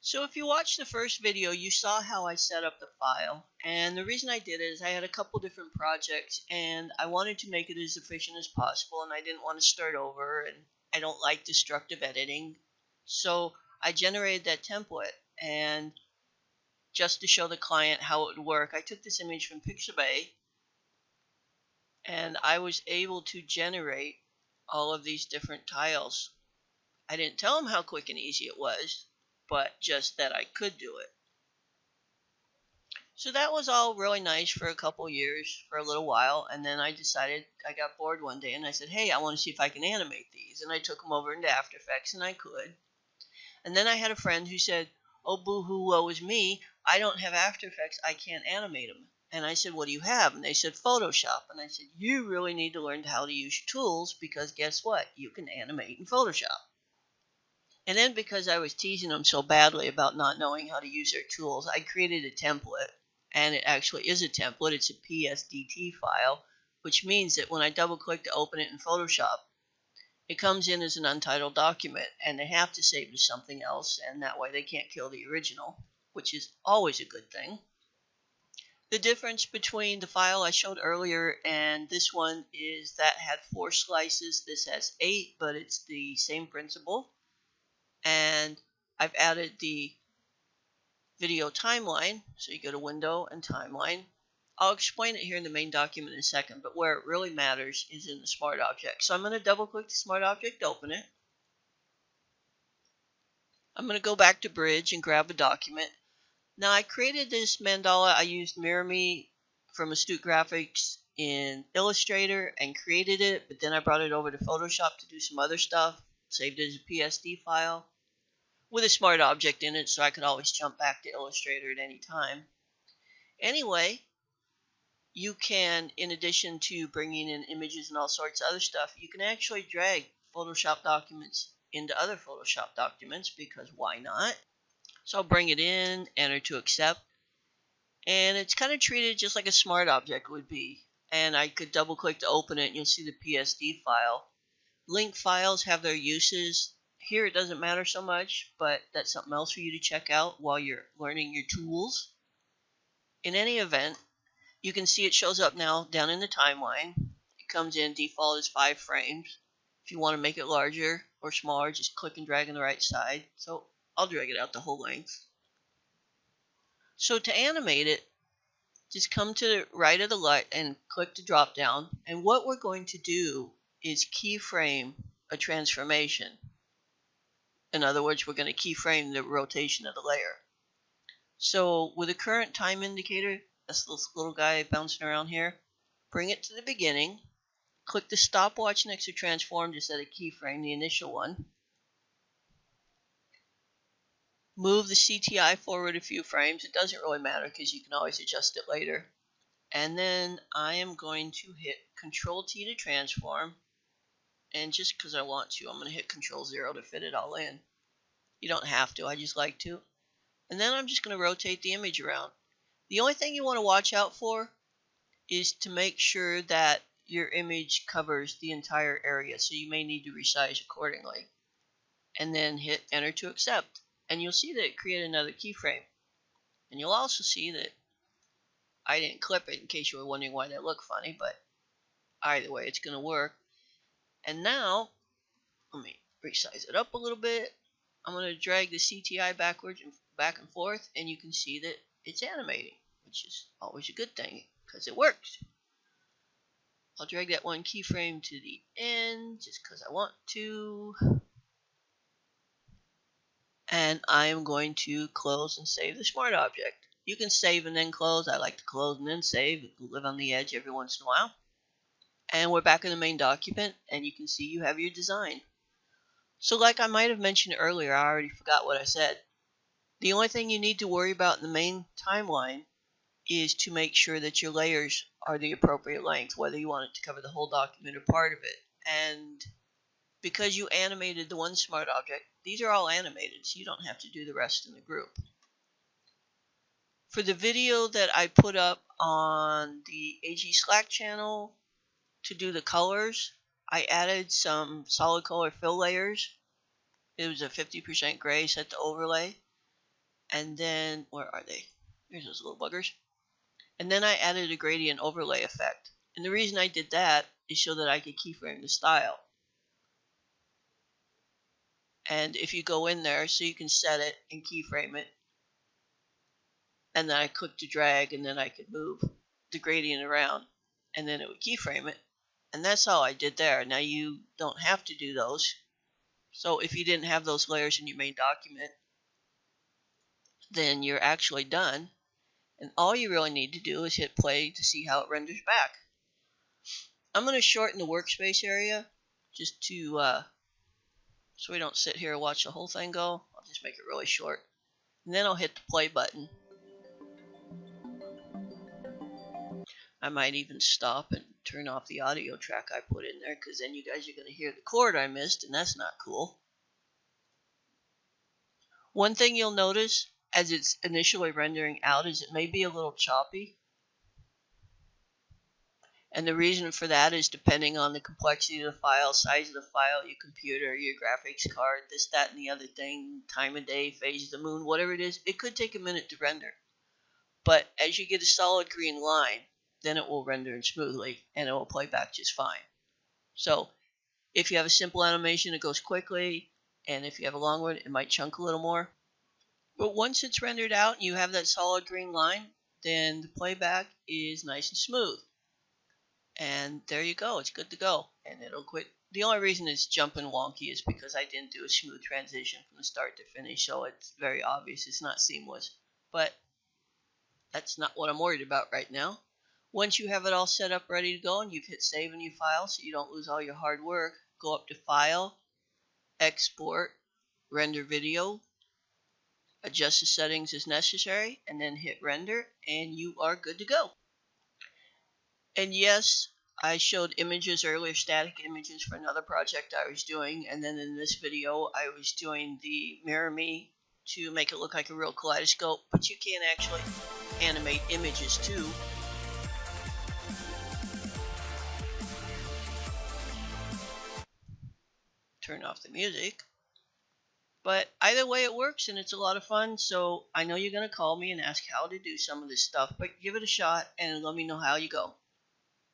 So if you watched the first video, you saw how I set up the file. And the reason I did it is I had a couple different projects and I wanted to make it as efficient as possible, and I didn't want to start over, and I don't like destructive editing. So I generated that template, and just to show the client how it would work, I took this image from Pixabay and I was able to generate all of these different tiles. I didn't tell them how quick and easy it was, but just that I could do it. So that was all really nice for a couple years, for a little while, and then I decided, I got bored one day and I said, hey, I want to see if I can animate these. And I took them over into After Effects and I could. And then I had a friend who said, oh, boo-hoo, woe is me, I don't have After Effects, I can't animate them. And I said, what do you have? And they said, Photoshop. And I said, you really need to learn how to use your tools, because guess what? You can animate in Photoshop. And then, because I was teasing them so badly about not knowing how to use their tools, I created a template. And it actually is a template. It's a PSDT file, which means that when I double click to open it in Photoshop, it comes in as an untitled document, and they have to save to something else, and that way they can't kill the original, which is always a good thing. The difference between the file I showed earlier and this one is that had 4 slices. This has 8, but it's the same principle. And I've added the video timeline. So you go to Window and Timeline. I'll explain it here in the main document in a second, but where it really matters is in the Smart Object. So I'm going to double click the Smart Object to open it. I'm going to go back to Bridge and grab a document. Now I created this mandala. I used Mirror Me from Astute Graphics in Illustrator and created it, but then I brought it over to Photoshop to do some other stuff. Saved it as a PSD file with a smart object in it, so I could always jump back to Illustrator at any time. Anyway, you can, in addition to bringing in images and all sorts of other stuff, you can actually drag Photoshop documents into other Photoshop documents, because why not? So I'll bring it in, enter to accept, and it's kind of treated just like a smart object would be. And I could double click to open it and you'll see the PSD file. Link files have their uses. Here it doesn't matter so much, but that's something else for you to check out while you're learning your tools. In any event, you can see it shows up now down in the timeline. It comes in, default is 5 frames. If you want to make it larger or smaller, just click and drag on the right side. So I'll drag it out the whole length. So to animate it, just come to the right of the light and click the drop down. And what we're going to do is keyframe a transformation. In other words, we're going to keyframe the rotation of the layer. So with the current time indicator, that's this little guy bouncing around here, bring it to the beginning. Click the stopwatch next to transform to set a keyframe, the initial one. Move the CTI forward a few frames. It doesn't really matter because you can always adjust it later. And then I am going to hit Control T to transform. And just because I want to, I'm going to hit Control 0 to fit it all in. You don't have to, I just like to. And then I'm just going to rotate the image around. The only thing you want to watch out for is to make sure that your image covers the entire area. So you may need to resize accordingly. And then hit Enter to accept. And you'll see that it created another keyframe. And you'll also see that I didn't clip it in case you were wondering why that looked funny, but either way, it's going to work. And now, let me resize it up a little bit. I'm going to drag the CTI backwards and back and forth, and you can see that it's animating, which is always a good thing because it works. I'll drag that one keyframe to the end just because I want to. And I am going to close and save the smart object. You can save and then close. I like to close and then save. Live on the edge every once in a while. And we're back in the main document, and you can see you have your design. So like I might have mentioned earlier, I already forgot what I said. The only thing you need to worry about in the main timeline is to make sure that your layers are the appropriate length, whether you want it to cover the whole document or part of it. And because you animated the one smart object, these are all animated, so you don't have to do the rest in the group. For the video that I put up on the AG Slack channel to do the colors, I added some solid color fill layers. It was a 50% gray set to overlay. And then, where are they? Here's those little buggers. And then I added a gradient overlay effect. And the reason I did that is so that I could keyframe the style. And if you go in there, so you can set it and keyframe it, and then I click to drag, and then I could move the gradient around, and then it would keyframe it. And that's how I did there. Now you don't have to do those. So if you didn't have those layers in your main document, then you're actually done. And all you really need to do is hit play to see how it renders back. I'm going to shorten the workspace area just to so we don't sit here and watch the whole thing go. I'll just make it really short. And then I'll hit the play button. I might even stop and turn off the audio track I put in there, because then you guys are going to hear the chord I missed, and that's not cool. One thing you'll notice as it's initially rendering out is it may be a little choppy. And the reason for that is depending on the complexity of the file, size of the file, your computer, your graphics card, this, that, and the other thing, time of day, phase of the moon, whatever it is, it could take a minute to render. But as you get a solid green line, then it will render smoothly and it will play back just fine. So if you have a simple animation, it goes quickly, and if you have a long one, it might chunk a little more. But once it's rendered out and you have that solid green line, then the playback is nice and smooth. And there you go, it's good to go, and it'll quit. The only reason it's jumping wonky is because I didn't do a smooth transition from the start to finish, so it's very obvious it's not seamless. But that's not what I'm worried about right now. Once you have it all set up ready to go and you've hit save in your file so you don't lose all your hard work, go up to File, Export, Render Video, adjust the settings as necessary, and then hit Render, and you are good to go. And yes, I showed images earlier, static images for another project I was doing, and then in this video I was doing the Mirror Me to make it look like a real kaleidoscope, but you can actually animate images too. Turn off the music. But either way it works, and it's a lot of fun, so I know you're going to call me and ask how to do some of this stuff, but give it a shot and let me know how you go.